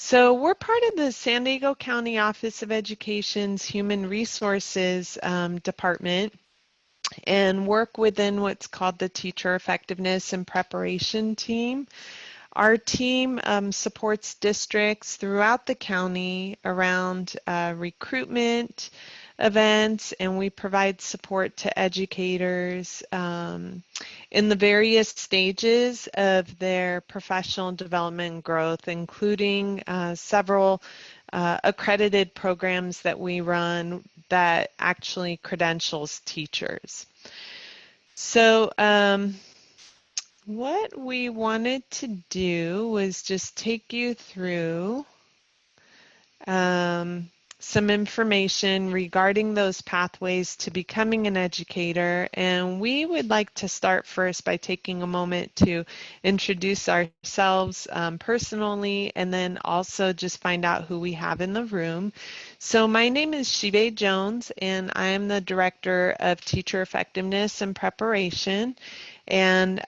So we're part of the San Diego County Office of Education's Human Resources Department and work within what's called the Teacher Effectiveness and Preparation Team. Our team supports districts throughout the county around recruitment events, and we provide support to educators in the various stages of their professional development and growth, including several accredited programs that we run that actually credentials teachers. So what we wanted to do was just take you through some information regarding those pathways to becoming an educator, and we would like to start first by taking a moment to introduce ourselves personally, and then also just find out who we have in the room. So my name is Shive Jones, and I am the Director of Teacher Effectiveness and Preparation, and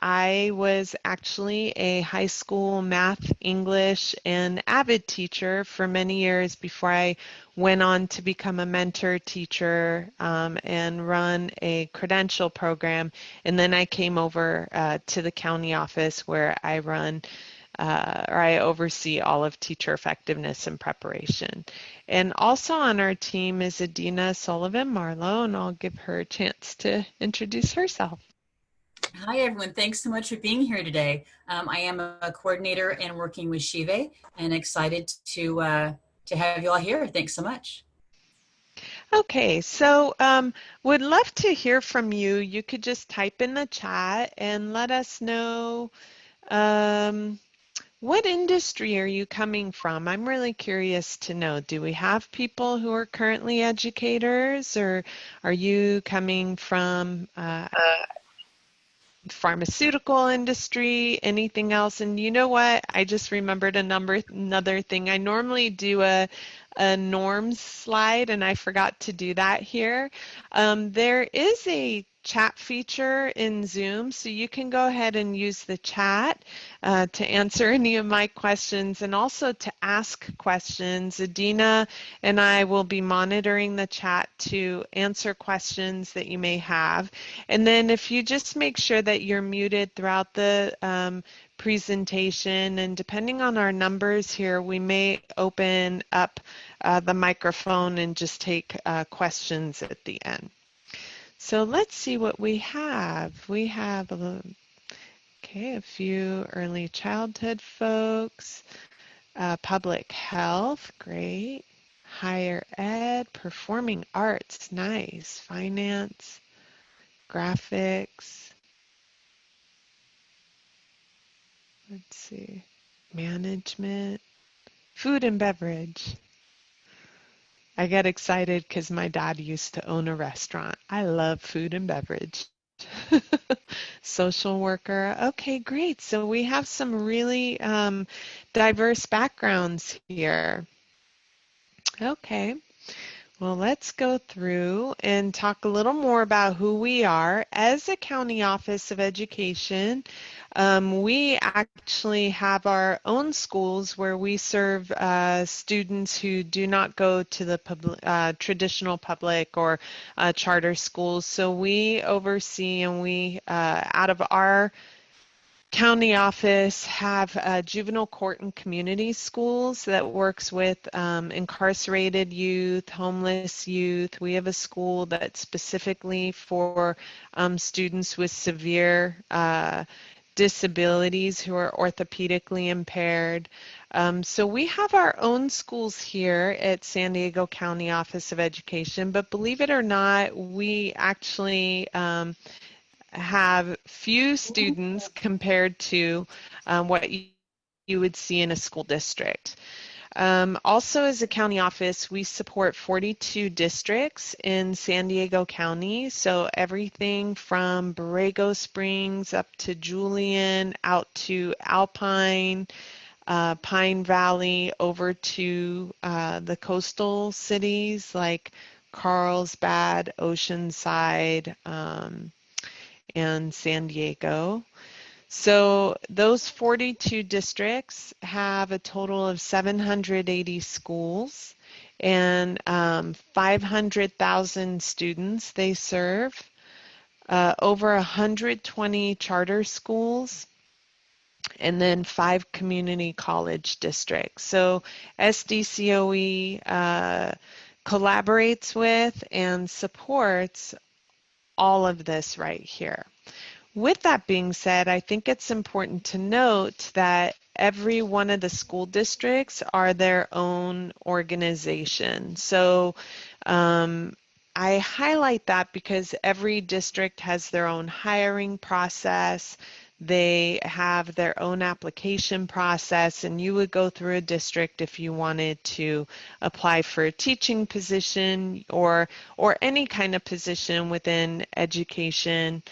I was actually a high school math, English, and AVID teacher for many years before I went on to become a mentor teacher and run a credential program. And then I came over to the county office where I run or I oversee all of teacher effectiveness and preparation. And also on our team is Adina Sullivan-Marlowe, and I'll give her a chance to introduce herself. Hi, everyone. Thanks so much for being here today. I am a coordinator and working with Shive, and excited to have you all here. Thanks so much. Okay, so would love to hear from you. You could just type in the chat and let us know what industry are you coming from? I'm really curious to know. Do we have people who are currently educators, or are you coming from pharmaceutical industry, anything else? And you know what? I just remembered another thing. I normally do a norms slide, and I forgot to do that here. There is a chat feature in Zoom, so you can go ahead and use the chat to answer any of my questions and also to ask questions. Adina and I will be monitoring the chat to answer questions that you may have. And then if you just make sure that you're muted throughout the presentation, and depending on our numbers here, we may open up the microphone and just take questions at the end. So let's see what we have. We have a few early childhood folks, public health, great, higher ed, performing arts, nice, finance, graphics, let's see, management, food and beverage. I get excited because my dad used to own a restaurant. I love food and beverage. Social worker. Okay, great. So we have some really diverse backgrounds here. Okay. Well, let's go through and talk a little more about who we are. As a County Office of Education, we actually have our own schools where we serve students who do not go to the traditional public or charter schools. So we oversee, and we, out of our county office, have juvenile court and community schools that works with incarcerated youth, homeless youth. We have a school that's specifically for students with severe disabilities who are orthopedically impaired. So we have our own schools here at San Diego County Office of Education, but believe it or not, we actually have few students compared to what you would see in a school district. Also, as a county office, we support 42 districts in San Diego County, so everything from Borrego Springs up to Julian, out to Alpine, Pine Valley, over to the coastal cities like Carlsbad, Oceanside, and San Diego. So those 42 districts have a total of 780 schools and 500,000 students they serve, over 120 charter schools, and then 5 community college districts. So SDCOE collaborates with and supports all of this right here. With that being said, I think it's important to note that every one of the school districts are their own organization. So I highlight that because every district has their own hiring process. They have their own application process, and you would go through a district if you wanted to apply for a teaching position or any kind of position within education.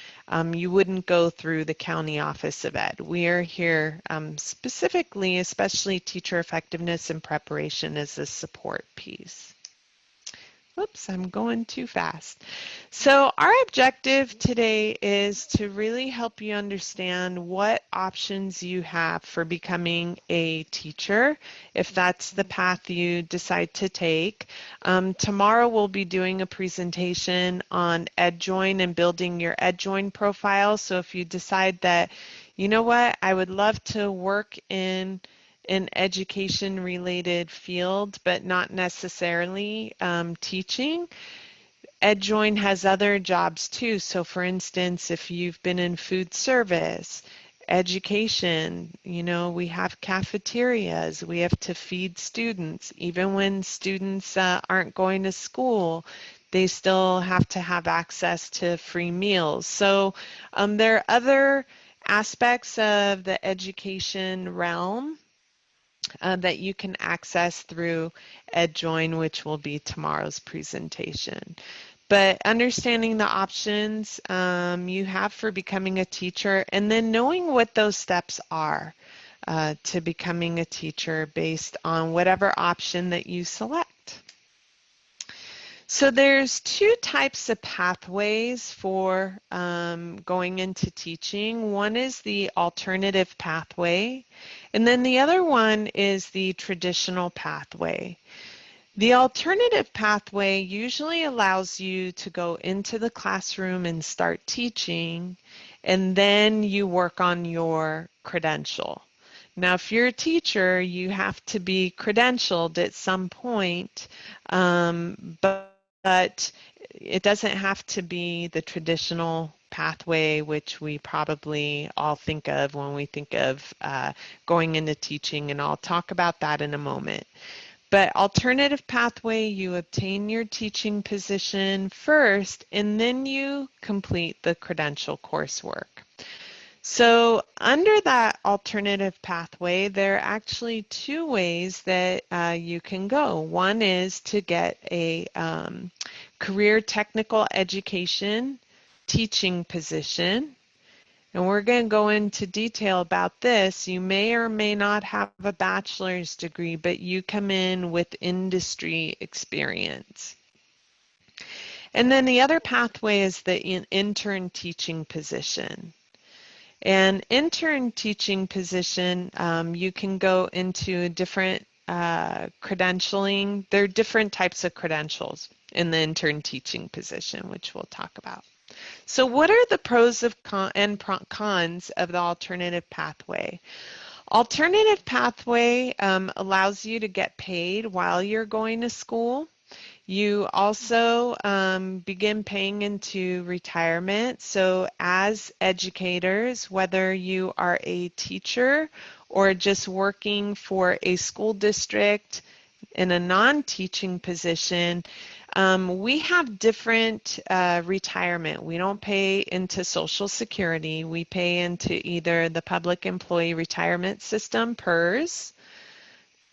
You wouldn't go through the County Office of Ed. We are here specifically, especially teacher effectiveness and preparation as a support piece. Whoops, I'm going too fast. So our objective today is to really help you understand what options you have for becoming a teacher, if that's the path you decide to take. Tomorrow we'll be doing a presentation on EdJoin and building your EdJoin profile. So if you decide that, you know what, I would love to work in an education related field, but not necessarily teaching. EdJoin has other jobs too. So for instance, if you've been in food service, education, you know, we have cafeterias, we have to feed students. Even when students aren't going to school, they still have to have access to free meals. So there are other aspects of the education realm that you can access through EdJoin, which will be tomorrow's presentation. But understanding the options you have for becoming a teacher and then knowing what those steps are to becoming a teacher based on whatever option that you select. So there's 2 types of pathways for going into teaching. One is the alternative pathway, and then the other one is the traditional pathway. The alternative pathway usually allows you to go into the classroom and start teaching, and then you work on your credential. Now, if you're a teacher, you have to be credentialed at some point, but it doesn't have to be the traditional pathway, which we probably all think of when we think of going into teaching, and I'll talk about that in a moment. But alternative pathway, you obtain your teaching position first, and then you complete the credential coursework. So under that alternative pathway, there are actually 2 ways that you can go. One is to get a career technical education teaching position. And we're going to go into detail about this. You may or may not have a bachelor's degree, but you come in with industry experience. And then the other pathway is the intern teaching position. And intern teaching position, you can go into a different credentialing. There are different types of credentials in the intern teaching position, which we'll talk about. So what are the pros and cons of the alternative pathway? Alternative pathway allows you to get paid while you're going to school. You also begin paying into retirement. So as educators, whether you are a teacher or just working for a school district in a non-teaching position, we have different retirement. We don't pay into Social Security. We pay into either the Public Employee Retirement System, PERS,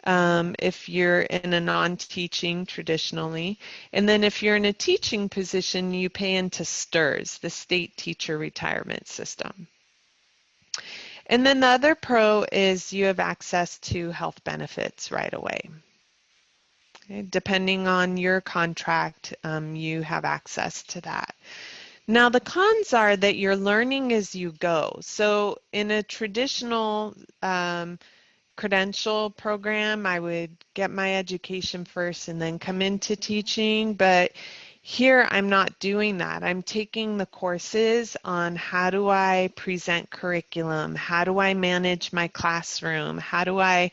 if you're in a non-teaching traditionally. And then if you're in a teaching position, you pay into STRS, the State Teacher Retirement System. And then the other pro is you have access to health benefits right away. Okay, depending on your contract, you have access to that. Now, the cons are that you're learning as you go. So in a traditional credential program, I would get my education first and then come into teaching, but here I'm not doing that. I'm taking the courses on how do I present curriculum, how do I manage my classroom, how do I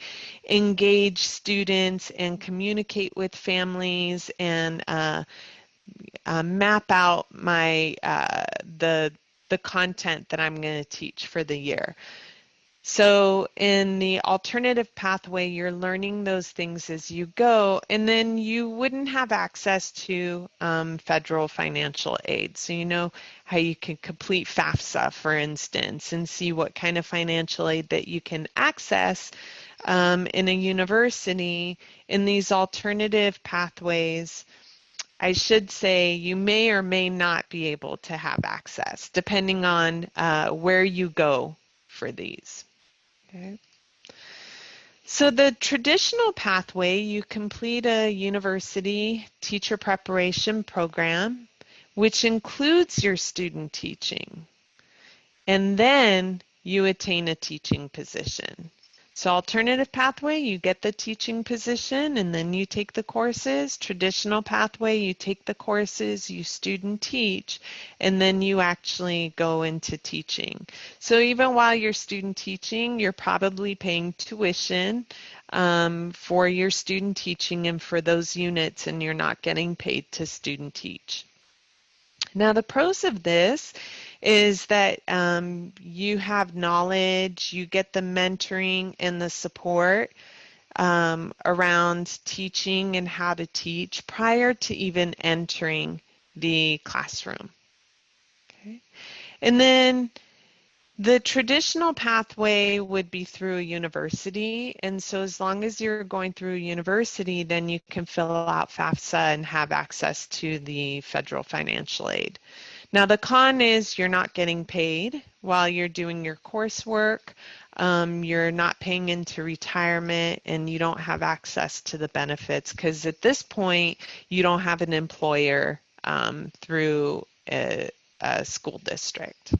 engage students and communicate with families and map out my the content that I'm going to teach for the year. So in the alternative pathway, you're learning those things as you go, and then you wouldn't have access to federal financial aid. So you know how you can complete FAFSA, for instance, and see what kind of financial aid that you can access in a university. In these alternative pathways, I should say you may or may not be able to have access, depending on where you go for these. Okay. So the traditional pathway, you complete a university teacher preparation program, which includes your student teaching, and then you attain a teaching position. So alternative pathway, you get the teaching position and then you take the courses. Traditional pathway, you take the courses, you student teach, and then you actually go into teaching. So even while you're student teaching, you're probably paying tuition for your student teaching and for those units, and you're not getting paid to student teach. Now, the pros of this is that you have knowledge, you get the mentoring and the support around teaching and how to teach prior to even entering the classroom. Okay. And then the traditional pathway would be through a university, and so as long as you're going through a university, then you can fill out FAFSA and have access to the federal financial aid. Now the con is you're not getting paid while you're doing your coursework, you're not paying into retirement, and you don't have access to the benefits because at this point you don't have an employer through a school district.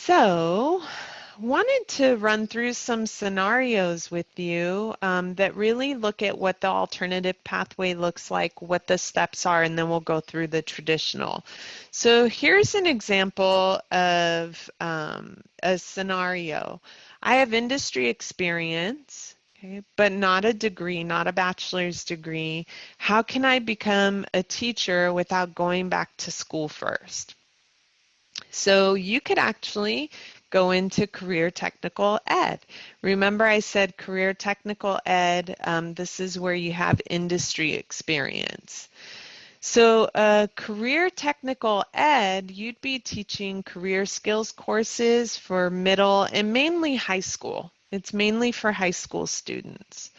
So, wanted to run through some scenarios with you that really look at what the alternative pathway looks like, what the steps are, and then we'll go through the traditional. So here's an example of a scenario. I have industry experience, okay, but not a degree, not a bachelor's degree. How can I become a teacher without going back to school first? So you could actually go into career technical ed. Remember I said career technical ed, this is where you have industry experience. So career technical ed, you'd be teaching career skills courses for middle and mainly high school. It's mainly for high school students.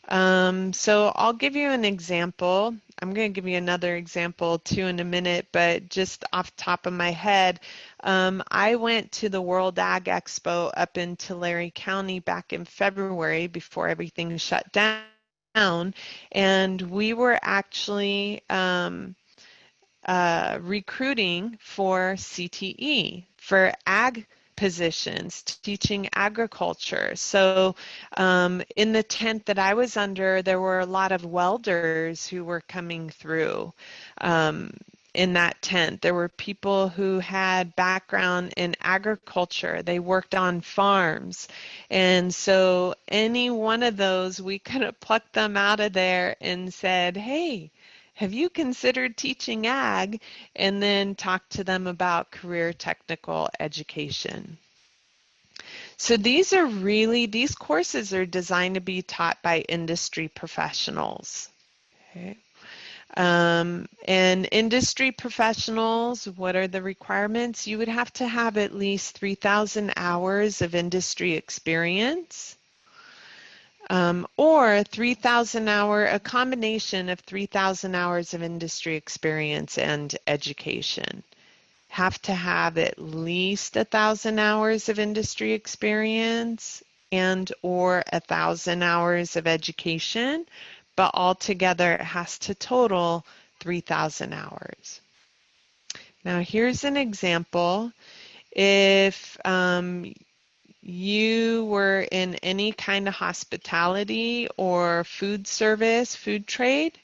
So I'll give you an example. I'm going to give you another example too in a minute, but just off the top of my head, I went to the World Ag Expo up in Tulare County back in February before everything shut down, and we were actually recruiting for CTE, for ag positions, teaching agriculture. So in the tent that I was under, there were a lot of welders who were coming through in that tent. There were people who had background in agriculture. They worked on farms. And so any one of those, we could have plucked them out of there and said, hey, have you considered teaching ag? And then talk to them about career technical education. So these courses are designed to be taught by industry professionals. Okay. And industry professionals, what are the requirements? You would have to have at least 3,000 hours of industry experience. Or a combination of 3,000 hours of industry experience and education. Have to have at least 1,000 hours of industry experience and or 1,000 hours of education, but altogether it has to total 3,000 hours. Now here's an example. If you were in any kind of hospitality or food service, food trade,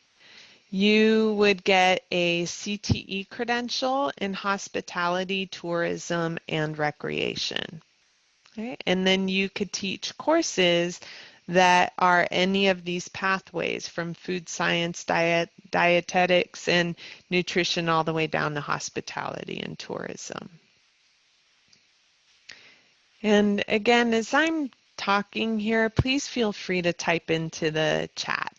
you would get a CTE credential in hospitality, tourism, and recreation. Okay? And then you could teach courses that are any of these pathways from food science, dietetics, and nutrition all the way down to hospitality and tourism. And again, as I'm talking here, please feel free to type into the chat.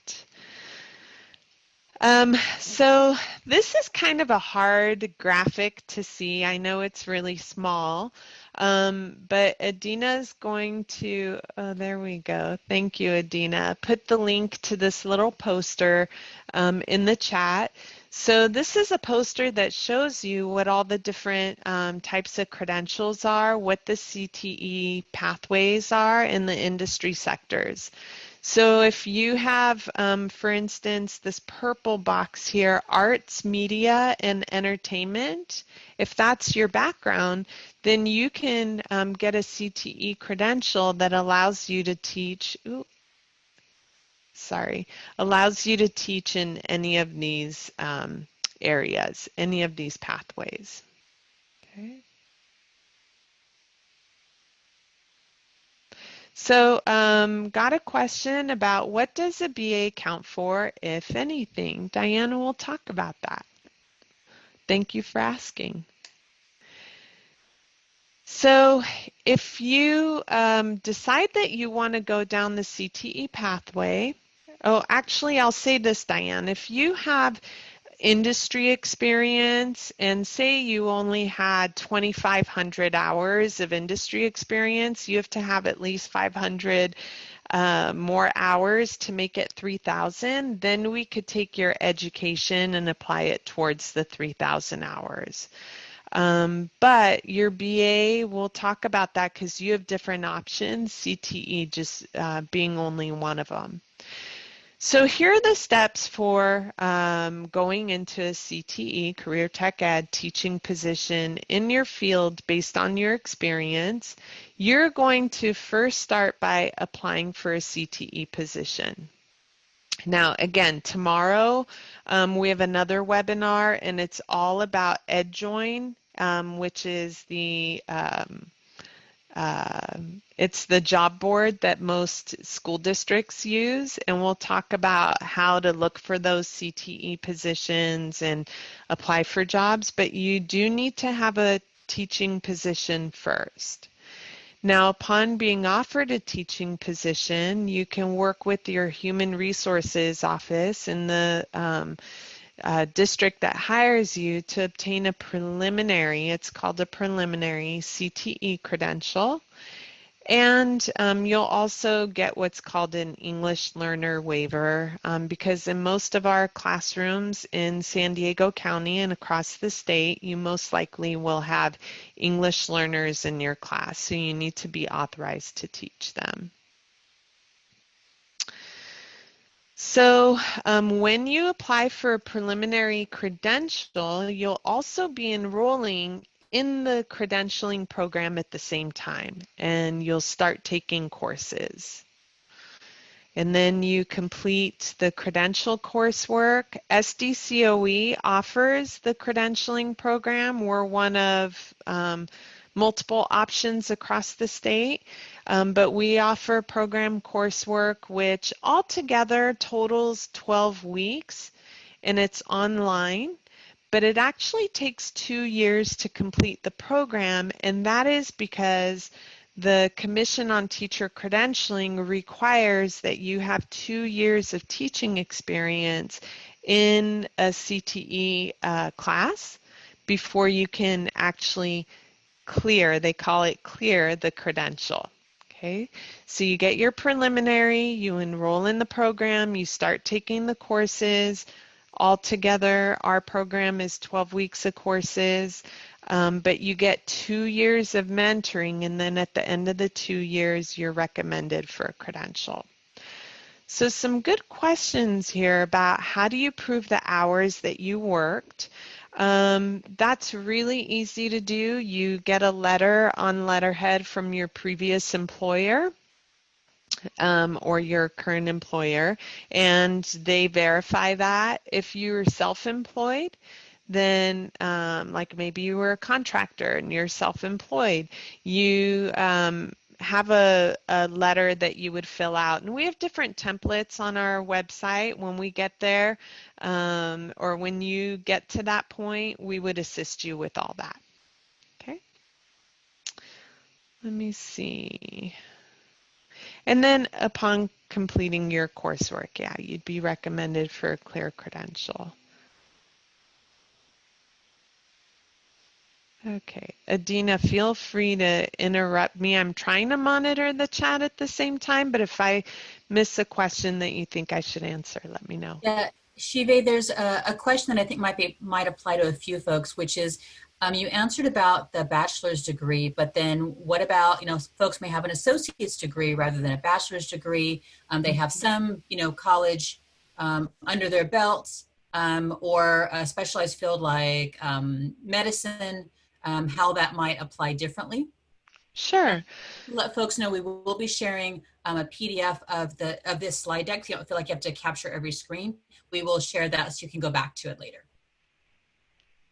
So this is kind of a hard graphic to see. I know it's really small, but Adina's going to, oh, there we go. Thank you, Adina. Put the link to this little poster in the chat. So this is a poster that shows you what all the different types of credentials are, what the CTE pathways are in the industry sectors. So if you have, for instance, this purple box here, arts, media, and entertainment, if that's your background, then you can get a CTE credential that allows you to teach, allows you to teach in any of these areas, any of these pathways. Okay. So got a question about what does a BA count for, if anything? Diana will talk about that. Thank you for asking. So if you decide that you want to go down the CTE pathway, oh, actually, I'll say this, Diane. If you have industry experience and say you only had 2,500 hours of industry experience, you have to have at least 500 more hours to make it 3,000, then we could take your education and apply it towards the 3,000 hours. But your BA, we'll talk about that because you have different options, CTE just being only one of them. So here are the steps for going into a CTE, Career Tech Ed, teaching position in your field based on your experience. You're going to first start by applying for a CTE position. Now, again, tomorrow we have another webinar, and it's all about EdJoin, which is the it's the job board that most school districts use, and we'll talk about how to look for those CTE positions and apply for jobs, but you do need to have a teaching position first. Now, upon being offered a teaching position, you can work with your human resources office in the district that hires you to obtain a preliminary, it's called a preliminary CTE credential. And you'll also get what's called an English learner waiver because in most of our classrooms in San Diego County and across the state, you most likely will have English learners in your class, so you need to be authorized to teach them. So when you apply for a preliminary credential, you'll also be enrolling in the credentialing program at the same time, and you'll start taking courses. And then you complete the credential coursework. SDCOE offers the credentialing program. We're one of multiple options across the state, but we offer program coursework which altogether totals 12 weeks, and it's online. But it actually takes 2 years to complete the program, and that is because the Commission on Teacher Credentialing requires that you have 2 years of teaching experience in a CTE class before you can actually clear, they call it clear, the credential. Okay, so you get your preliminary, you enroll in the program, you start taking the courses. Altogether, our program is 12 weeks of courses, but you get 2 years of mentoring, and then at the end of the 2 years, you're recommended for a credential. So some good questions here about how do you prove the hours that you worked. That's really easy to do. You get a letter on letterhead from your previous employer, or your current employer, and they verify that. If you're self-employed, then like maybe you were a contractor and you're self-employed, you have a letter that you would fill out. And we have different templates on our website. When we get there, or when you get to that point, we would assist you with all that. Okay, let me see. And then upon completing your coursework, yeah, you'd be recommended for a clear credential. Okay, Adina, feel free to interrupt me. I'm trying to monitor the chat at the same time, but if I miss a question that you think I should answer, let me know. Yeah, Shive, there's a question that I think might apply to a few folks, which is you answered about the bachelor's degree, but then what about, folks may have an associate's degree rather than a bachelor's degree. They have some, college under their belts, or a specialized field like medicine, how that might apply differently. Sure. Let folks know we will be sharing a PDF of this slide deck. So you don't feel like you have to capture every screen. We will share that so you can go back to it later.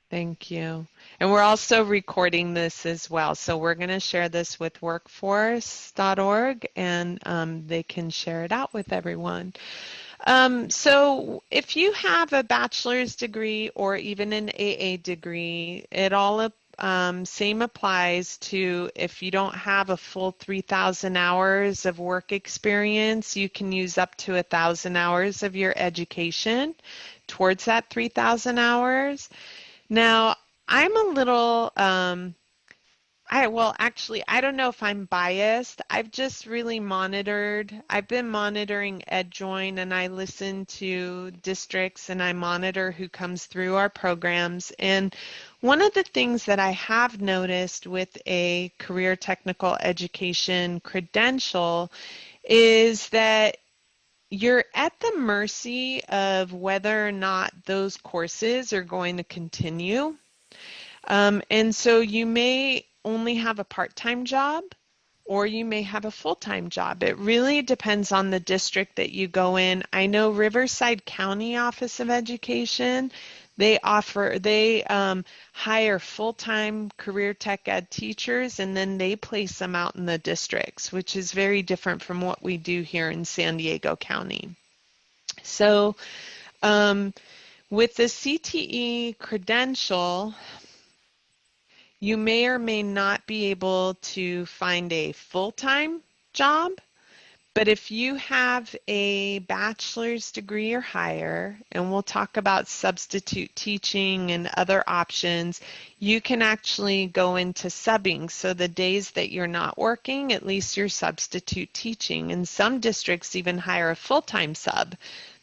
Thank you. And we're also recording this as well. So we're going to share this with workforce.org, and they can share it out with everyone. So if you have a bachelor's degree or even an AA degree, it all same applies to if you don't have a full 3,000 hours of work experience, you can use up to 1,000 hours of your education towards that 3,000 hours. Now, I'm a little, I don't know if I'm biased. I've just really I've been monitoring EdJoin, and I listen to districts and I monitor who comes through our programs. And one of the things that I have noticed with a career technical education credential is that you're at the mercy of whether or not those courses are going to continue. And so you may only have a part-time job, or you may have a full-time job. It really depends on the district that you go in. I know Riverside County Office of Education, they hire full-time career tech ed teachers, and then they place them out in the districts, which is very different from what we do here in San Diego County. So with the CTE credential, you may or may not be able to find a full-time job, but if you have a bachelor's degree or higher, and we'll talk about substitute teaching and other options, you can actually go into subbing. So the days that you're not working, at least you're substitute teaching. And some districts even hire a full-time sub.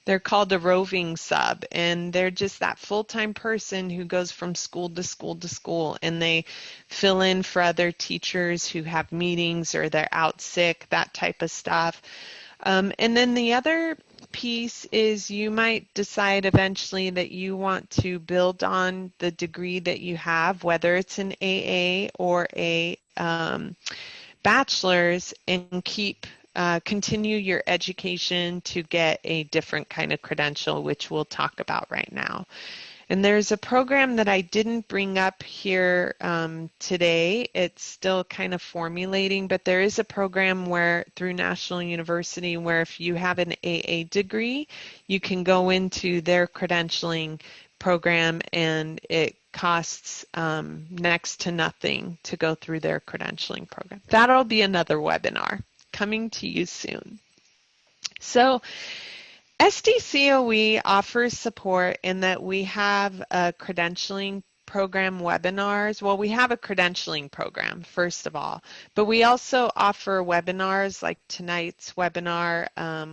They're called a roving sub, and they're just that full-time person who goes from school to school to school, and they fill in for other teachers who have meetings or they're out sick, that type of stuff. And then the other piece is you might decide eventually that you want to build on the degree that you have, whether it's an AA or a bachelor's, and continue your education to get a different kind of credential, which we'll talk about right now. And there's a program that I didn't bring up here today. It's still kind of formulating, but there is a program through National University where if you have an AA degree, you can go into their credentialing program, and it costs next to nothing to go through their credentialing program. That'll be another webinar coming to you soon. So SDCOE offers support in that we have a credentialing program webinars. Well, we have a credentialing program, first of all, but we also offer webinars like tonight's webinar.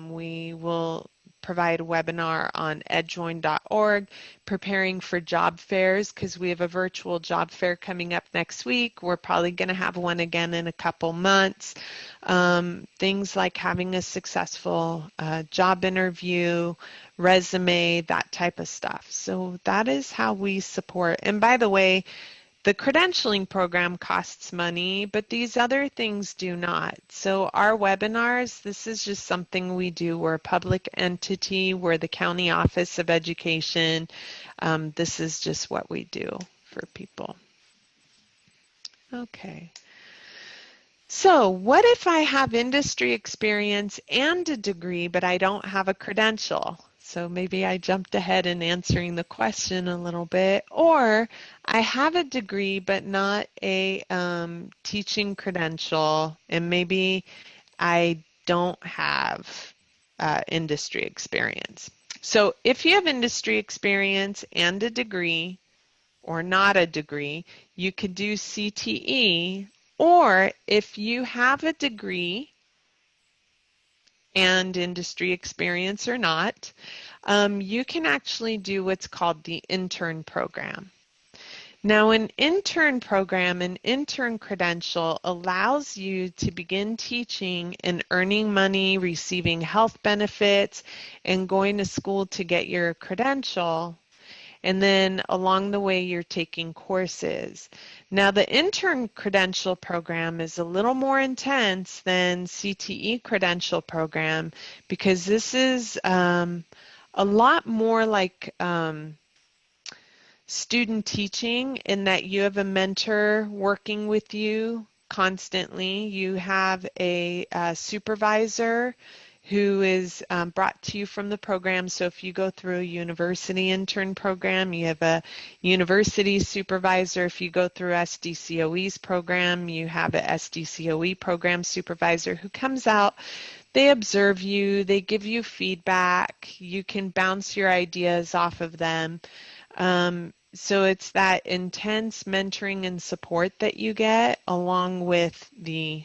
We will provide a webinar on edjoin.org, preparing for job fairs, because we have a virtual job fair coming up next week. We're probably going to have one again in a couple months. Things like having a successful job interview, resume, that type of stuff. So that is how we support. And by the way, the credentialing program costs money, but these other things do not. So our webinars, this is just something we do. We're a public entity. We're the County Office of Education. This is just what we do for people. Okay. So what if I have industry experience and a degree, but I don't have a credential? So maybe I jumped ahead in answering the question a little bit. Or I have a degree, but not a teaching credential, and maybe I don't have industry experience. So if you have industry experience and a degree, or not a degree, you could do CTE, or if you have a degree and industry experience or not, you can actually do what's called the intern program. Now, an intern program, an intern credential, allows you to begin teaching and earning money, receiving health benefits, and going to school to get your credential. And then along the way, you're taking courses. Now, the intern credential program is a little more intense than CTE credential program, because this is a lot more like student teaching, in that you have a mentor working with you constantly. You have a supervisor who is brought to you from the program. So if you go through a university intern program, you have a university supervisor. If you go through SDCOE's program, you have a SDCOE program supervisor who comes out. They observe you, they give you feedback, you can bounce your ideas off of them. So it's that intense mentoring and support that you get along with the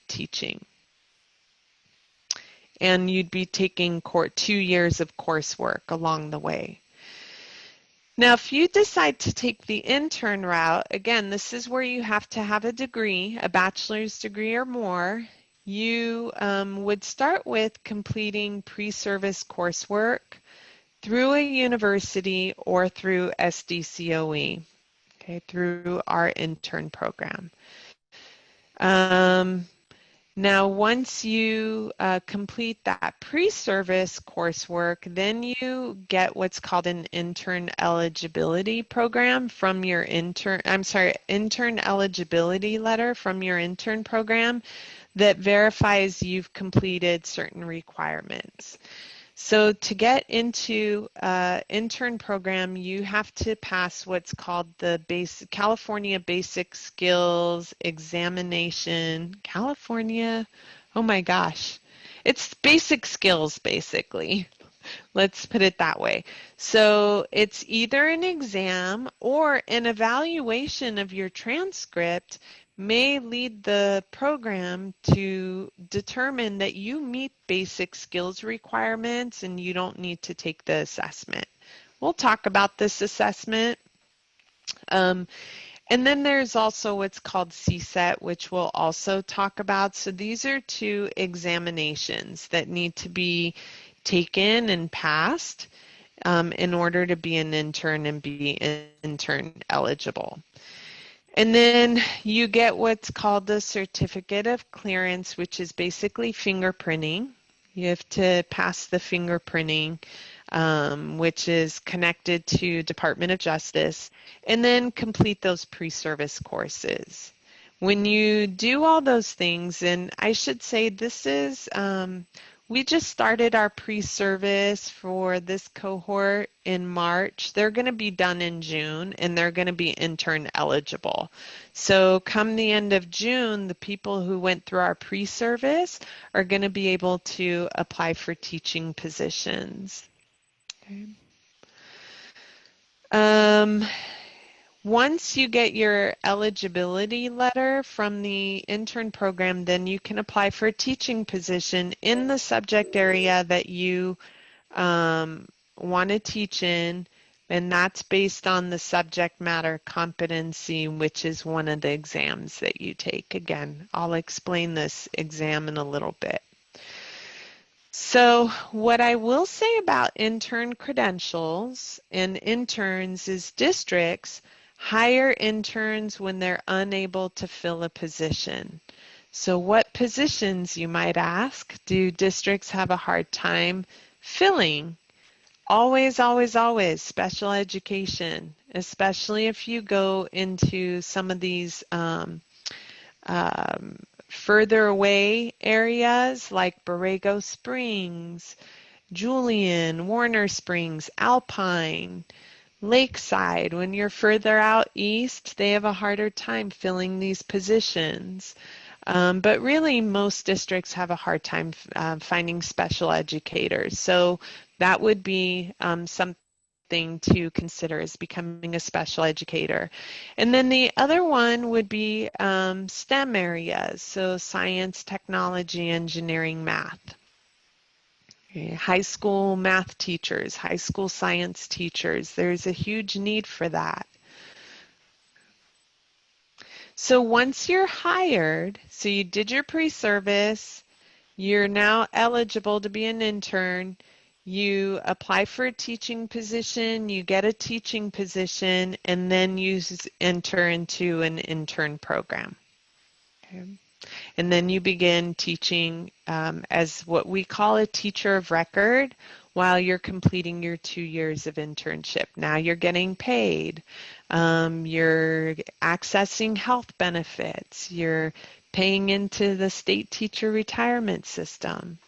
teaching. And you'd be taking 2 years of coursework along the way. Now, if you decide to take the intern route, again, this is where you have to have a degree, a bachelor's degree or more. You would start with completing pre-service coursework through a university or through SDCOE, okay, through our intern program. Now, once you complete that pre-service coursework, then you get what's called an intern eligibility program from your intern eligibility letter from your intern program that verifies you've completed certain requirements. So to get into intern program, you have to pass what's called the California Basic Skills Examination. California, oh my gosh. It's basic skills, basically. Let's put it that way. So it's either an exam or an evaluation of your transcript may lead the program to determine that you meet basic skills requirements and you don't need to take the assessment. We'll talk about this assessment. And then there's also what's called CSET, which we'll also talk about. So these are 2 examinations that need to be taken and passed in order to be an intern and be intern eligible. And then you get what's called the Certificate of Clearance, which is basically fingerprinting. You have to pass the fingerprinting, which is connected to Department of Justice, and then complete those pre-service courses. When you do all those things, and I should say this is, we just started our pre-service for this cohort in March. They're going to be done in June, and they're going to be intern eligible. So come the end of June, the people who went through our pre-service are going to be able to apply for teaching positions. Okay. Once you get your eligibility letter from the intern program, then you can apply for a teaching position in the subject area that you want to teach in, and that's based on the subject matter competency, which is one of the exams that you take. Again, I'll explain this exam in a little bit. So what I will say about intern credentials and interns is districts hire interns when they're unable to fill a position. So what positions, you might ask, do districts have a hard time filling? Always, always, always special education, especially if you go into some of these um, further away areas like Borrego Springs, Julian, Warner Springs, Alpine, Lakeside. When you're further out east, they have a harder time filling these positions. But really, most districts have a hard time finding special educators. So that would be something to consider, is becoming a special educator. And then the other one would be STEM areas, so science, technology, engineering, math. Okay, high school math teachers, high school science teachers, there's a huge need for that. So once you're hired, so you did your pre-service, you're now eligible to be an intern, you apply for a teaching position, you get a teaching position, and then you enter into an intern program. Okay. And then you begin teaching as what we call a teacher of record while you're completing your 2 years of internship. Now you're getting paid. You're accessing health benefits. You're paying into the state teacher retirement system.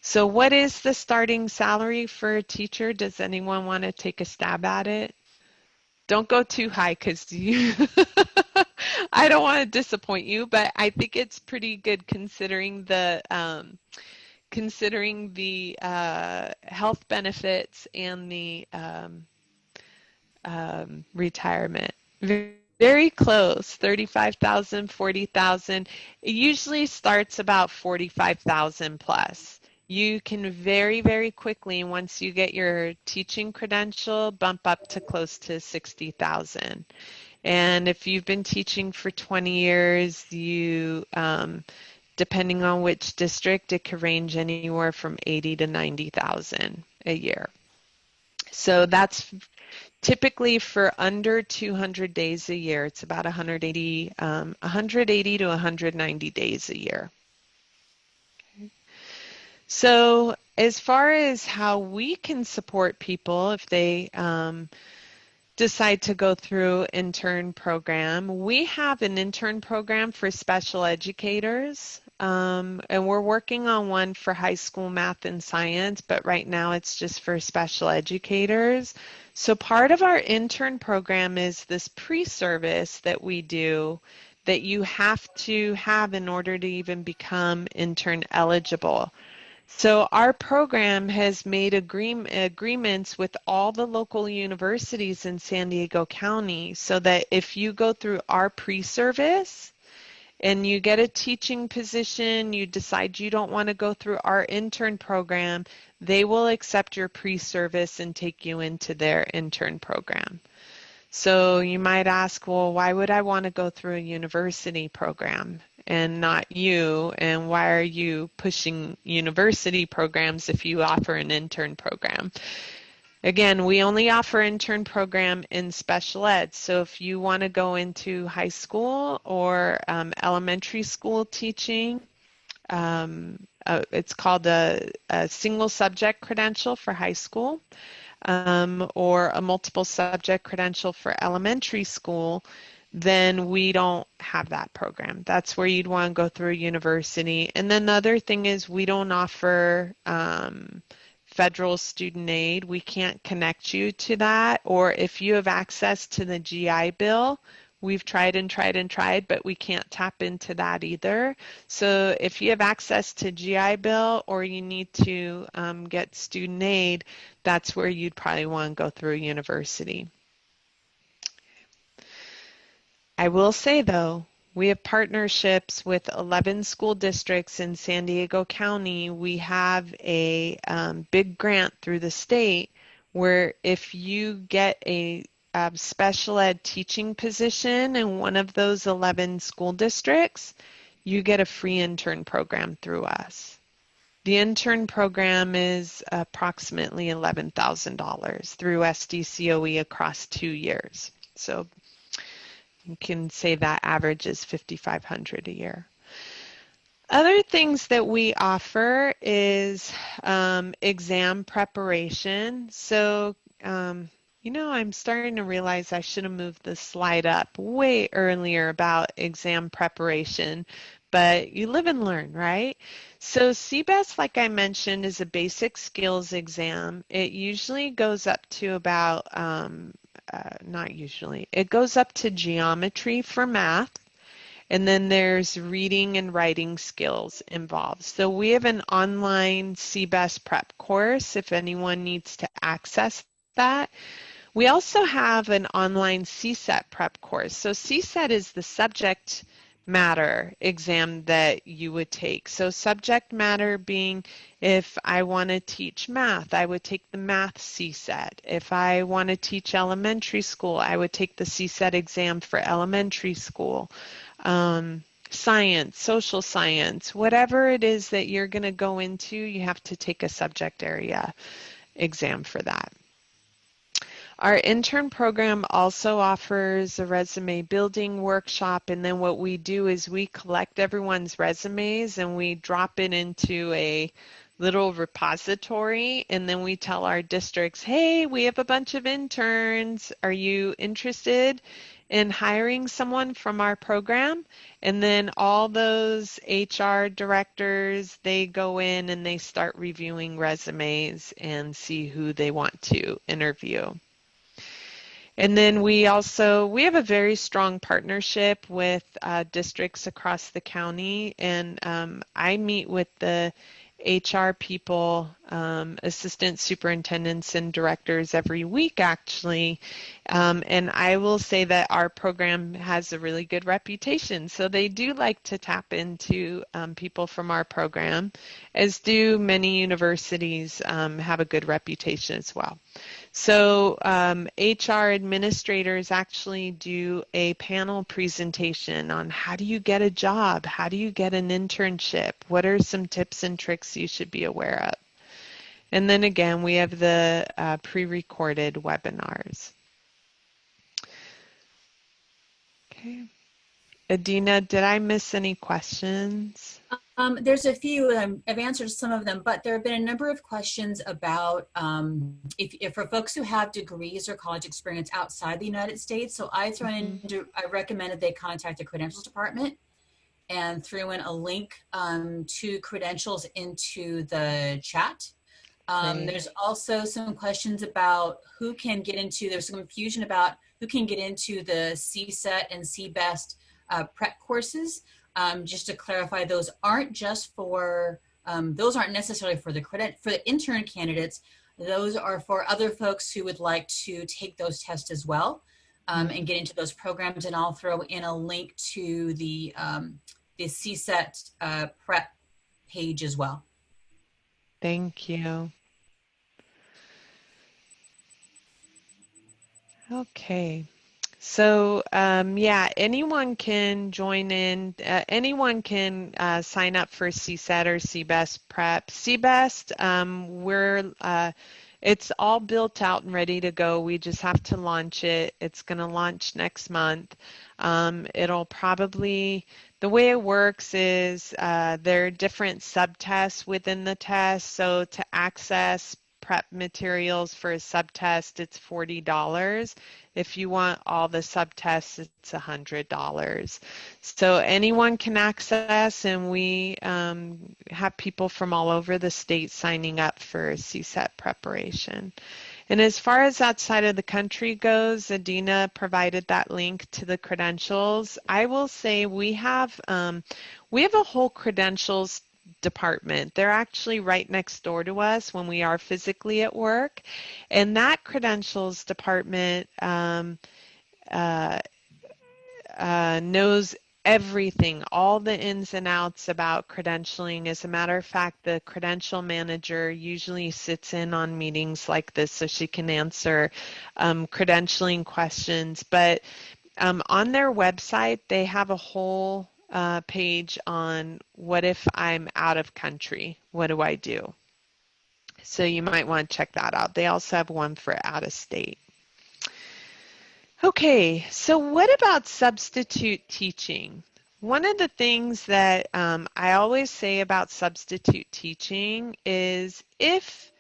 So what is the starting salary for a teacher? Does anyone want to take a stab at it? Don't go too high because you I don't want to disappoint you, but I think it's pretty good considering the health benefits and the retirement. Very close, 35,000, 40,000. It usually starts about 45,000 plus. You can very, very quickly, once you get your teaching credential, bump up to close to 60,000. And if you've been teaching for 20 years, depending on which district, it could range anywhere from 80 to 90,000 a year. So that's typically for under 200 days a year. It's about 180 to 190 days a year. Okay. So as far as how we can support people if they decide to go through intern program, we have an intern program for special educators, and we're working on one for high school math and science, but right now it's just for special educators. So part of our intern program is this pre-service that we do that you have to have in order to even become intern eligible. So our program has made agreements with all the local universities in San Diego County so that if you go through our pre-service and you get a teaching position, you decide you don't want to go through our intern program, they will accept your pre-service and take you into their intern program. So you might ask, well, why would I want to go through a university program and not you? And why are you pushing university programs if you offer an intern program? Again, we only offer intern program in special ed. So if you want to go into high school or elementary school teaching, it's called a single subject credential for high school. Or a multiple subject credential for elementary school, then we don't have that program. That's where you'd want to go through a university. And then the other thing is we don't offer federal student aid. We can't connect you to that. Or if you have access to the GI Bill, we've tried and tried and tried, but we can't tap into that either. So if you have access to GI Bill or you need to get student aid, that's where you'd probably want to go through a university. I will say though, We have partnerships with 11 school districts in San Diego County. We have a big grant through the state where if you get a special ed teaching position in one of those 11 school districts, you get a free intern program through us. The intern program is approximately $11,000 through SDCOE across 2 years. So you can say that average is $5,500 a year. Other things that we offer is exam preparation. So, I'm starting to realize I should have moved this slide up way earlier about exam preparation, but you live and learn, right? So CBEST, like I mentioned, is a basic skills exam. It usually goes up to about, not usually, it goes up to geometry for math. And then there's reading and writing skills involved. So we have an online CBEST prep course if anyone needs to access that. We also have an online CSET prep course. So CSET is the subject matter exam that you would take. So subject matter being if I want to teach math, I would take the math CSET. If I want to teach elementary school, I would take the CSET exam for elementary school. Science, social science, whatever it is that you're going to go into, you have to take a subject area exam for that. Our intern program also offers a resume building workshop, and then what we do is we collect everyone's resumes and we drop it into a little repository, and then we tell our districts, hey, we have a bunch of interns. Are you interested in hiring someone from our program? And then all those HR directors, they go in and they start reviewing resumes and see who they want to interview. And then we have a very strong partnership with districts across the county, and I meet with the HR people, assistant superintendents and directors every week actually, and I will say that our program has a really good reputation. So they do like to tap into people from our program, as do many universities have a good reputation as well. So HR administrators actually do a panel presentation on how do you get a job? How do you get an internship? What are some tips and tricks you should be aware of? And then again, we have the pre-recorded webinars. Okay. Adina, did I miss any questions? There's a few, I've answered some of them, but there have been a number of questions about if for folks who have degrees or college experience outside the United States. So I recommended they contact the credentials department and threw in a link to credentials into the chat. There's also some questions about who can get into, there's some confusion about who can get into the CSET and CBEST prep courses. Just to clarify, those aren't just for, those aren't necessarily for the intern candidates. Those are for other folks who would like to take those tests as well and get into those programs. And I'll throw in a link to the CSET prep page as well. Thank you. Okay. So yeah, anyone can join in. Anyone can sign up for CSET or CBEST prep. CBEST, it's all built out and ready to go. We just have to launch it. It's going to launch next month. It'll probably, the way it works is there are different subtests within the test. So to access prep materials for a subtest, it's $40. If you want all the subtests, it's $100. So anyone can access, and we have people from all over the state signing up for CSET preparation. And as far as outside of the country goes, Adina provided that link to the credentials. I will say we have a whole credentials department. They're actually right next door to us when we are physically at work. And that credentials department knows everything, all the ins and outs about credentialing. As a matter of fact, the credential manager usually sits in on meetings like this so she can answer credentialing questions. But on their website, they have a whole page on what if I'm out of country? What do I do? So you might want to check that out. They also have one for out of state. Okay, so what about substitute teaching? One of the things that I always say about substitute teaching is if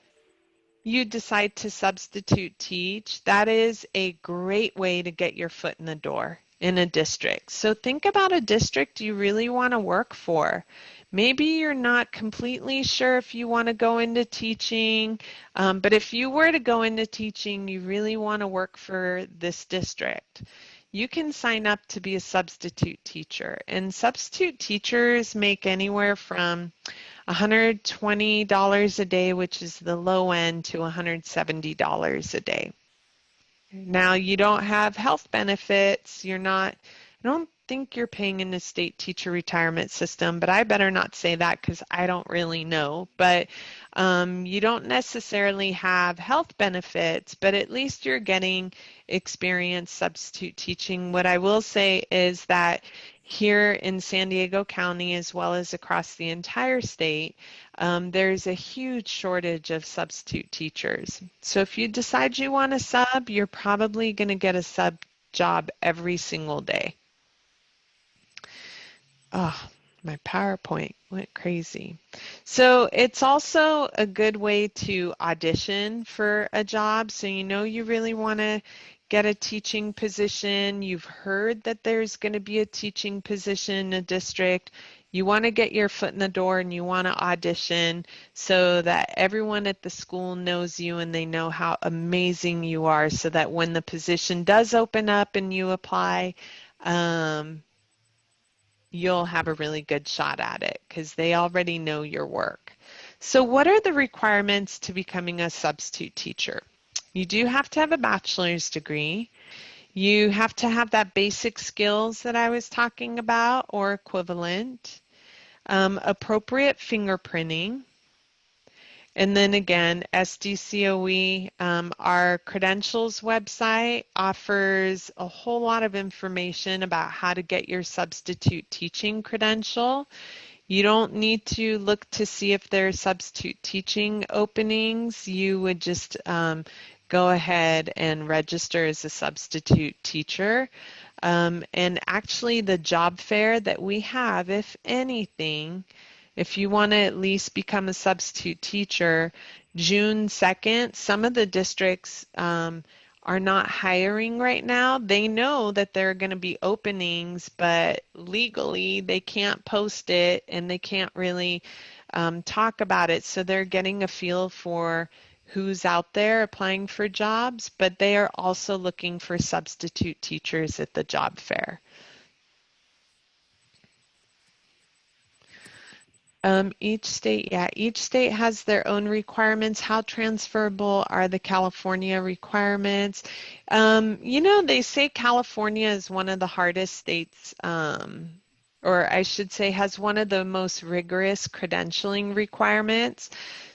you decide to substitute teach, that is a great way to get your foot in the door in a district. So think about a district you really want to work for. Maybe you're not completely sure if you want to go into teaching, but if you were to go into teaching, you really want to work for this district. You can sign up to be a substitute teacher, and substitute teachers make anywhere from $120 a day, which is the low end, to $170 a day. Now, you don't have health benefits. I don't think you're paying in the state teacher retirement system, but I better not say that because I don't really know. But you don't necessarily have health benefits, but at least you're getting experience substitute teaching. What I will say is that here in San Diego County, as well as across the entire state, there's a huge shortage of substitute teachers. So if you decide you want a sub, you're probably going to get a sub job every single day. Oh, my PowerPoint went crazy. So it's also a good way to audition for a job. So you know you really want to get a teaching position. You've heard that there's going to be a teaching position in a district. You want to get your foot in the door and you want to audition so that everyone at the school knows you and they know how amazing you are, so that when the position does open up and you apply, you'll have a really good shot at it because they already know your work. So what are the requirements to becoming a substitute teacher? You do have to have a bachelor's degree. You have to have that basic skills that I was talking about or equivalent, appropriate fingerprinting, and then again, SDCOE, our credentials website offers a whole lot of information about how to get your substitute teaching credential. You don't need to look to see if there are substitute teaching openings. You would just go ahead and register as a substitute teacher. And actually the job fair that we have, if anything, if you want to at least become a substitute teacher, June 2nd, some of the districts are not hiring right now. They know that there are going to be openings, but legally they can't post it and they can't really talk about it. So they're getting a feel for who's out there applying for jobs, but they are also looking for substitute teachers at the job fair. Each state has their own requirements. How transferable are the California requirements? They say California is one of the hardest states, or I should say has one of the most rigorous credentialing requirements.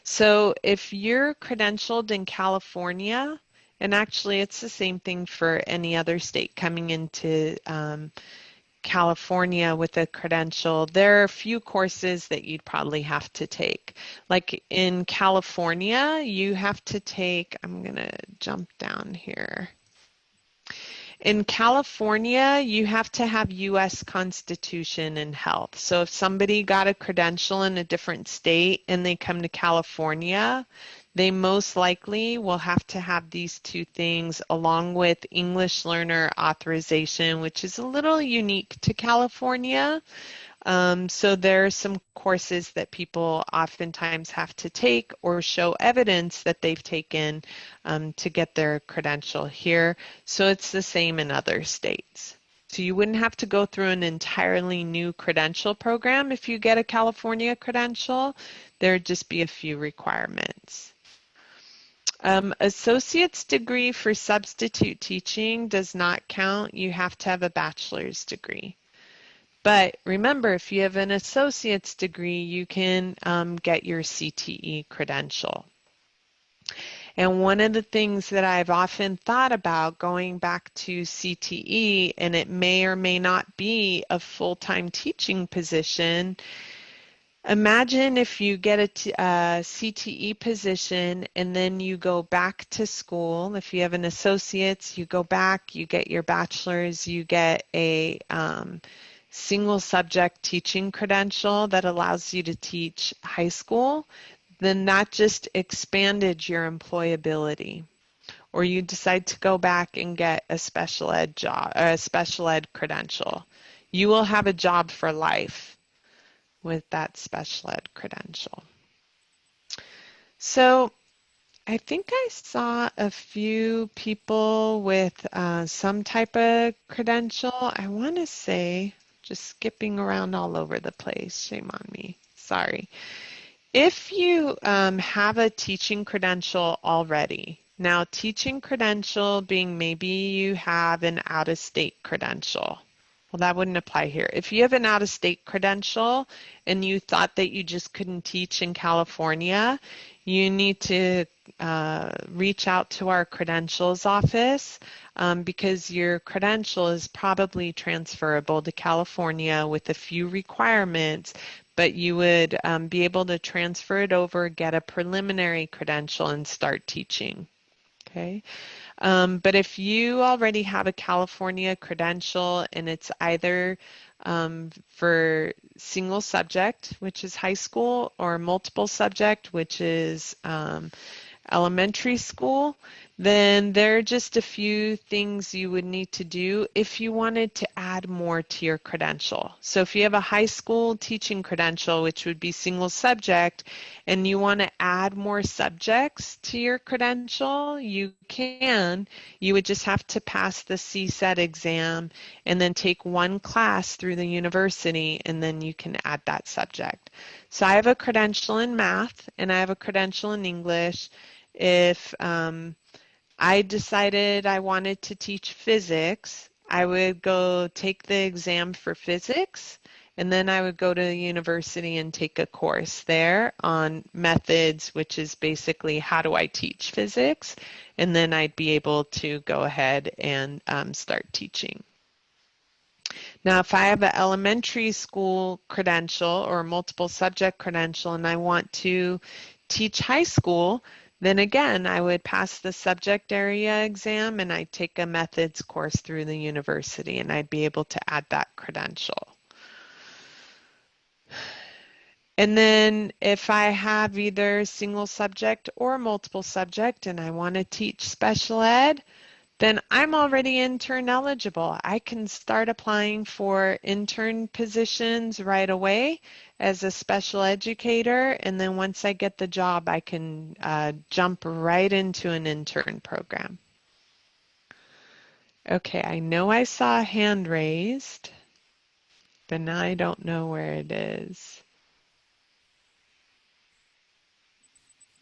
So if you're credentialed in California, and actually it's the same thing for any other state coming into California with a credential, there are a few courses that you'd probably have to take. Like in California, you have to take, I'm going to jump down here. In California, you have to have U.S. Constitution and health. So if somebody got a credential in a different state and they come to California, they most likely will have to have these two things along with English learner authorization, which is a little unique to California. So there are some courses that people oftentimes have to take or show evidence that they've taken to get their credential here. So it's the same in other states. So you wouldn't have to go through an entirely new credential program if you get a California credential. There'd just be a few requirements. Associate's degree for substitute teaching does not count. You have to have a bachelor's degree. But remember, if you have an associate's degree, you can get your CTE credential. And one of the things that I've often thought about going back to CTE, and it may or may not be a full-time teaching position. Imagine if you get a CTE position and then you go back to school. If you have an associate's, you go back, you get your bachelor's, you get a single subject teaching credential that allows you to teach high school, then that just expanded your employability. Or you decide to go back and get a special ed job, or a special ed credential. You will have a job for life with that special ed credential. So I think I saw a few people with some type of credential. I want to say, just skipping around all over the place, shame on me, sorry. If you have a teaching credential already, now teaching credential being maybe you have an out-of-state credential. Well, that wouldn't apply here. If you have an out-of-state credential and you thought that you just couldn't teach in California, you need to reach out to our credentials office because your credential is probably transferable to California with a few requirements, but you would be able to transfer it over, get a preliminary credential, and start teaching. Okay. But if you already have a California credential and it's either for single subject, which is high school, or multiple subject, which is elementary school, then there are just a few things you would need to do if you wanted to add more to your credential. So if you have a high school teaching credential, which would be single subject, and you want to add more subjects to your credential, you can. You would just have to pass the CSET exam and then take one class through the university, and then you can add that subject. So I have a credential in math and I have a credential in English. If I decided I wanted to teach physics, I would go take the exam for physics, and then I would go to the university and take a course there on methods, which is basically how do I teach physics, and then I'd be able to go ahead and start teaching. Now, if I have an elementary school credential or multiple subject credential and I want to teach high school, then again, I would pass the subject area exam and I'd take a methods course through the university and I'd be able to add that credential. And then if I have either single subject or multiple subject and I want to teach special ed, then I'm already intern eligible. I can start applying for intern positions right away as a special educator, and then once I get the job, I can jump right into an intern program. Okay, I know I saw a hand raised, but now I don't know where it is.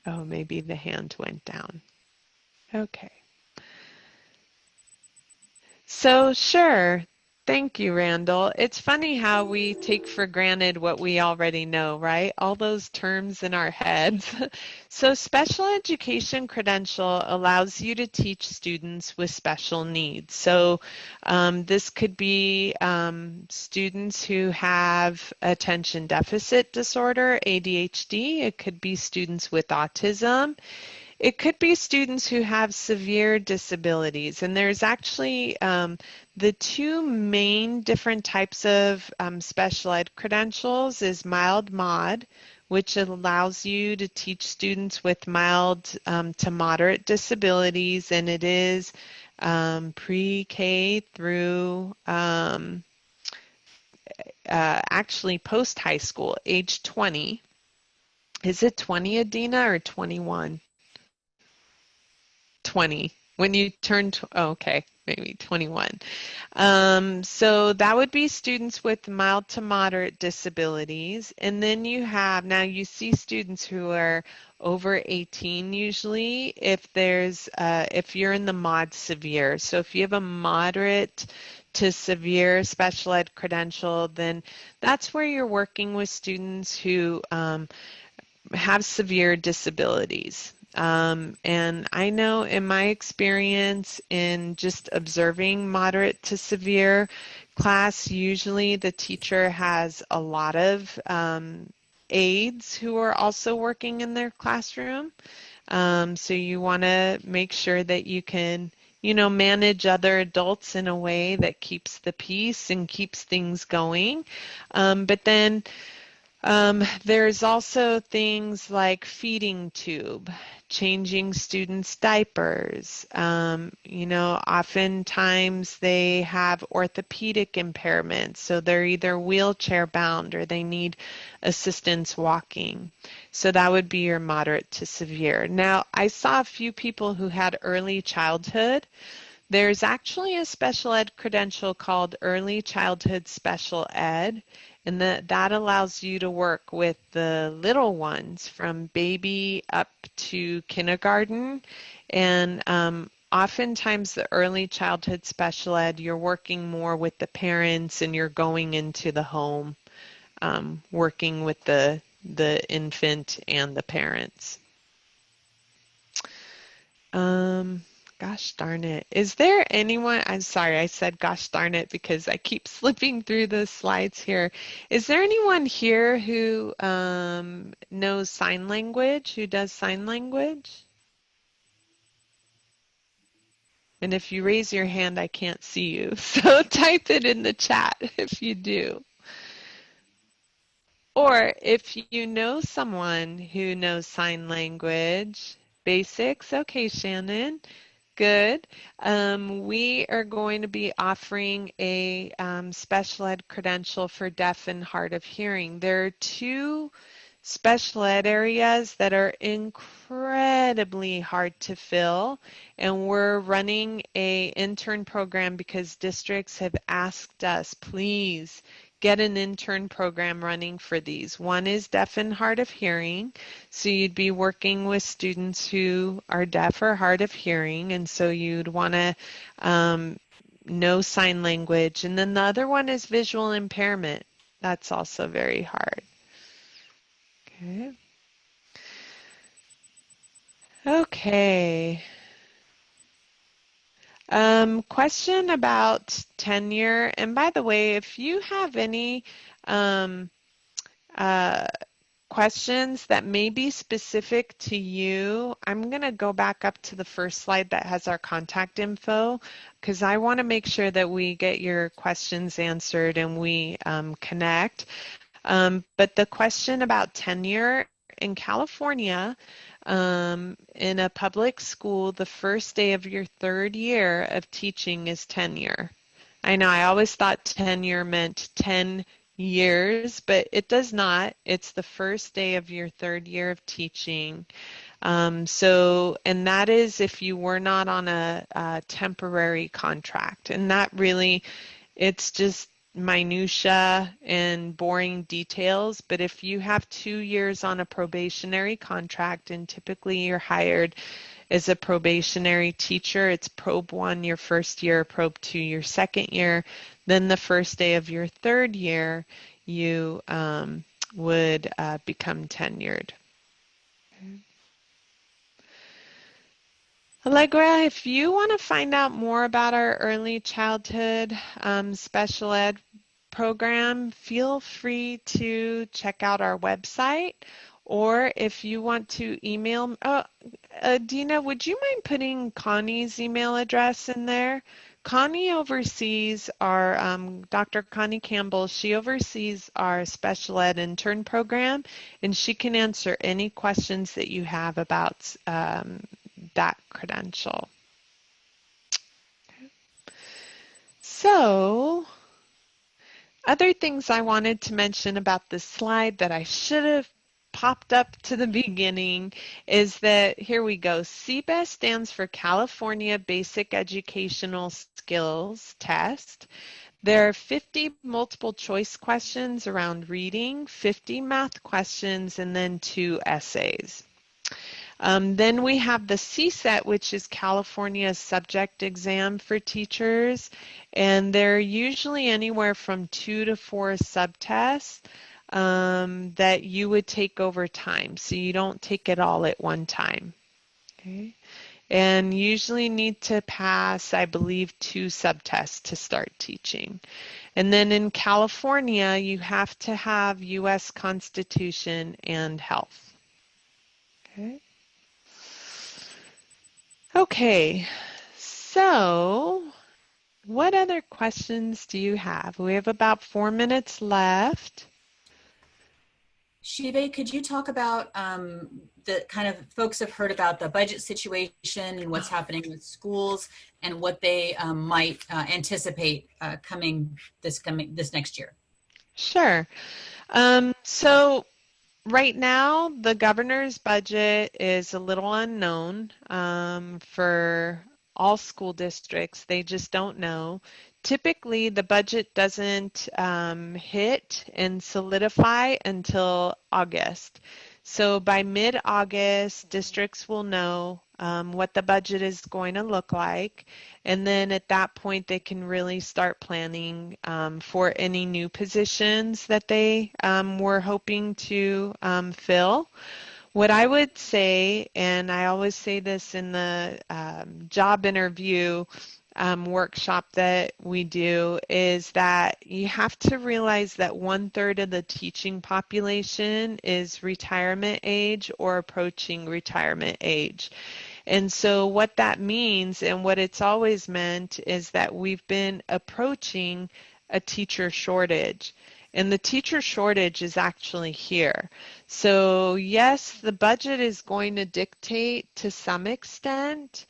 Oh, maybe the hand went down. Okay. So sure. Thank you, Randall. It's funny how we take for granted what we already know, right? All those terms in our heads. So special education credential allows you to teach students with special needs. So this could be students who have attention deficit disorder, ADHD. It could be students with autism. It could be students who have severe disabilities, and there's actually the two main different types of special ed credentials is mild mod, which allows you to teach students with mild to moderate disabilities, and it is pre-K through actually post-high school, age 20. Is it 20, Adina, or 21? 20 when you turn okay, maybe 21. So that would be students with mild to moderate disabilities, and then you have, now you see students who are over 18 usually if there's if you're in the mod severe. So if you have a moderate to severe special ed credential, then that's where you're working with students who have severe disabilities. And I know in my experience in just observing moderate to severe class, usually the teacher has a lot of aides who are also working in their classroom. So you want to make sure that you can, manage other adults in a way that keeps the peace and keeps things going. But then there's also things like feeding tube, changing students' diapers. Oftentimes they have orthopedic impairments, so they're either wheelchair bound or they need assistance walking. So that would be your moderate to severe. Now, I saw a few people who had early childhood. There's actually a special ed credential called Early Childhood Special Ed, and that allows you to work with the little ones from baby up to kindergarten. And oftentimes the early childhood special ed, you're working more with the parents and you're going into the home, working with the infant and the parents. Gosh darn it. Is there anyone, I'm sorry, I said gosh darn it because I keep slipping through the slides here. Is there anyone here who knows sign language, who does sign language? And if you raise your hand, I can't see you. So type it in the chat if you do. Or if you know someone who knows sign language, basics, okay, Shannon. Good. We are going to be offering a special ed credential for deaf and hard of hearing. There are two special ed areas that are incredibly hard to fill, and we're running a intern program because districts have asked us, please get an intern program running for these. One is deaf and hard of hearing, so you'd be working with students who are deaf or hard of hearing, and so you'd want to know sign language. And then the other one is visual impairment. That's also very hard. Okay. Okay. Question about tenure. And by the way, if you have any um, uh, questions that may be specific to you, I'm going to go back up to the first slide that has our contact info because I want to make sure that we get your questions answered and we connect. But the question about tenure in California, in a public school, the first day of your third year of teaching is tenure. I know I always thought tenure meant 10 years, but it does not. It's the first day of your third year of teaching. And that is if you were not on a temporary contract. And that really, it's just minutia and boring details, but if you have 2 years on a probationary contract, and typically you're hired as a probationary teacher, it's probe 1 your first year, probe 2 your second year, then the first day of your third year you would become tenured. Allegra, if you want to find out more about our early childhood special ed program, feel free to check out our website, or if you want to email, Dina, would you mind putting Connie's email address in there? Connie oversees our, Dr. Connie Campbell, she oversees our special ed intern program, and she can answer any questions that you have about that credential. So, other things I wanted to mention about this slide that I should have popped up to the beginning is that, here we go, CBEST stands for California Basic Educational Skills Test. There are 50 multiple choice questions around reading, 50 math questions, and then 2 essays. Then we have the CSET, which is California's subject exam for teachers, and they're usually anywhere from 2 to 4 subtests that you would take over time, so you don't take it all at one time. Okay. And usually need to pass, I believe, 2 subtests to start teaching. And then in California, you have to have U.S. Constitution and health. Okay. Okay, so what other questions do you have? We have about 4 minutes left. Shive, could you talk about the kind of folks have heard about the budget situation and what's happening with schools and what they might anticipate coming this next year? Sure. So right now, the governor's budget is a little unknown for all school districts. They just don't know. Typically, the budget doesn't hit and solidify until August. So by mid-August, districts will know what the budget is going to look like. And then at that point, they can really start planning for any new positions that they were hoping to fill. What I would say, and I always say this in the job interview workshop that we do, is that you have to realize that 1/3 of the teaching population is retirement age or approaching retirement age. And so what that means and what it's always meant is that we've been approaching a teacher shortage. And the teacher shortage is actually here. So yes, the budget is going to dictate to some extent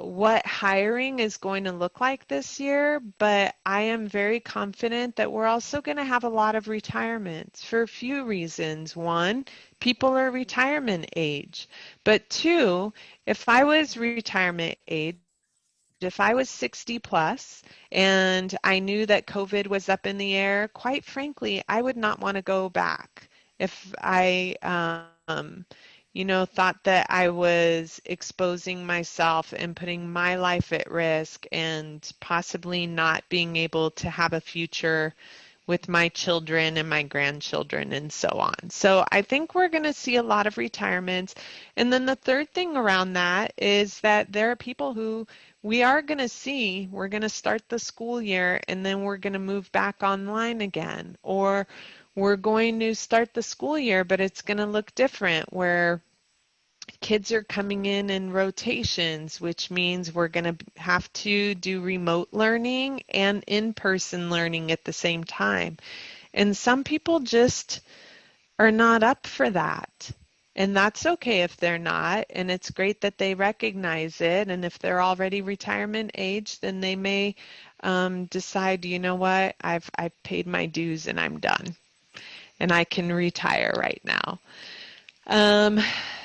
what hiring is going to look like this year, but I am very confident that we're also going to have a lot of retirements for a few reasons. One, people are retirement age, but two, if I was retirement age, if I was 60 plus and I knew that COVID was up in the air, quite frankly, I would not want to go back. If I, thought that I was exposing myself and putting my life at risk and possibly not being able to have a future with my children and my grandchildren and so on. So I think we're going to see a lot of retirements. And then the third thing around that is that there are people who we're going to start the school year and then we're going to move back online again. Or we're going to start the school year, but it's going to look different where kids are coming in rotations, which means we're going to have to do remote learning and in-person learning at the same time. And some people just are not up for that. And that's okay if they're not. And it's great that they recognize it. And if they're already retirement age, then they may decide, you know what, I've paid my dues and I'm done. And I can retire right now.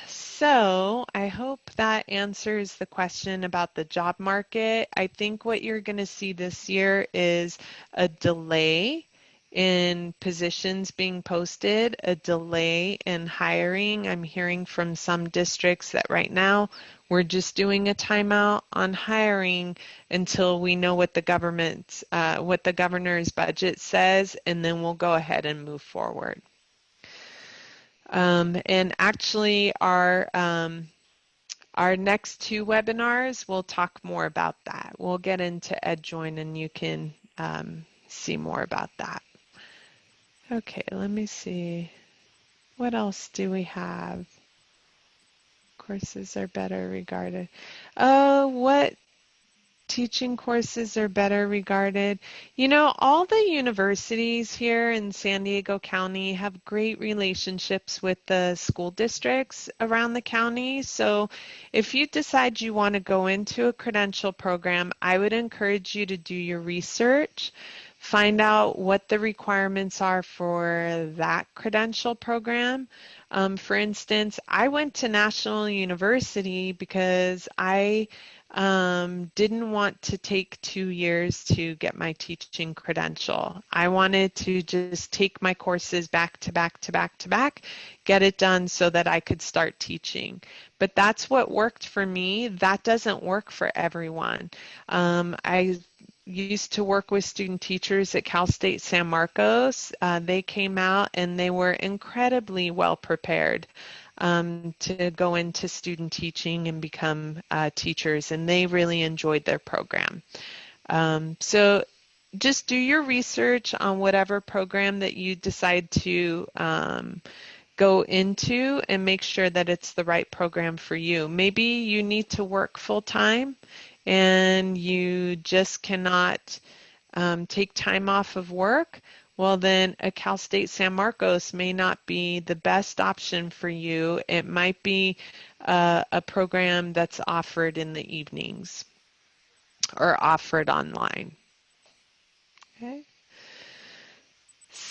So I hope that answers the question about the job market. I think what you're going to see this year is a delay in positions being posted, a delay in hiring. I'm hearing from some districts that right now we're just doing a timeout on hiring until we know what the governor's budget says, and then we'll go ahead and move forward. And actually, our next 2 webinars, we'll talk more about that. We'll get into EdJoin and you can see more about that. Okay, let me see. What else do we have? Courses are better regarded. What teaching courses are better regarded? You know, all the universities here in San Diego County have great relationships with the school districts around the county. So if you decide you want to go into a credential program, I would encourage you to do your research. find out what the requirements are for that credential program. For instance, I went to National University because I didn't want to take 2 years to get my teaching credential. I wanted to just take my courses back to back to back to back, get it done so that I could start teaching. But that's what worked for me. That doesn't work for everyone. I used to work with student teachers at Cal State San Marcos. They came out and they were incredibly well prepared to go into student teaching and become teachers, and they really enjoyed their program. So just do your research on whatever program that you decide to go into and make sure that it's the right program for you. Maybe you need to work full time and you just cannot take time off of work. Well, then a Cal State San Marcos may not be the best option for you. It might be a program that's offered in the evenings or offered online. Okay.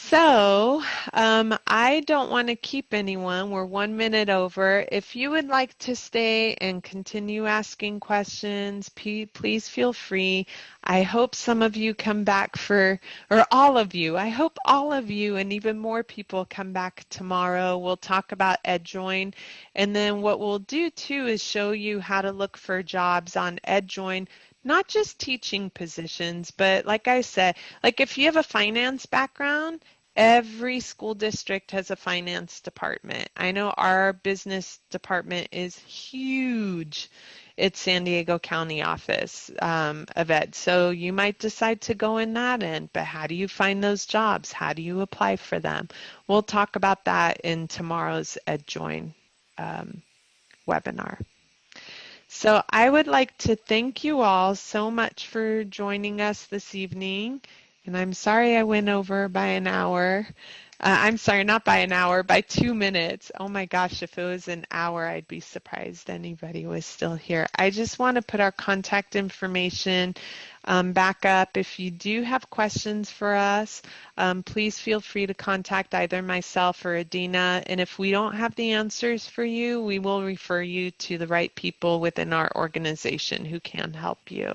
So I don't want to keep anyone. We're 1 minute over. If you would like to stay and continue asking questions, please feel free. I hope some of you come back or all of you. I hope all of you and even more people come back tomorrow. We'll talk about EdJoin. And then what we'll do too is show you how to look for jobs on EdJoin. Not just teaching positions, but like I said, like if you have a finance background, every school district has a finance department. I know our business department is huge at San Diego County office of Ed. So you might decide to go in that end, but how do you find those jobs? How do you apply for them? We'll talk about that in tomorrow's EdJoin webinar. So I would like to thank you all so much for joining us this evening. And I'm sorry I went over by an hour. I'm sorry, not by an hour, by 2 minutes. Oh my gosh, if it was an hour, I'd be surprised anybody was still here. I just want to put our contact information back up. If you do have questions for us, please feel free to contact either myself or Adina. And if we don't have the answers for you, we will refer you to the right people within our organization who can help you.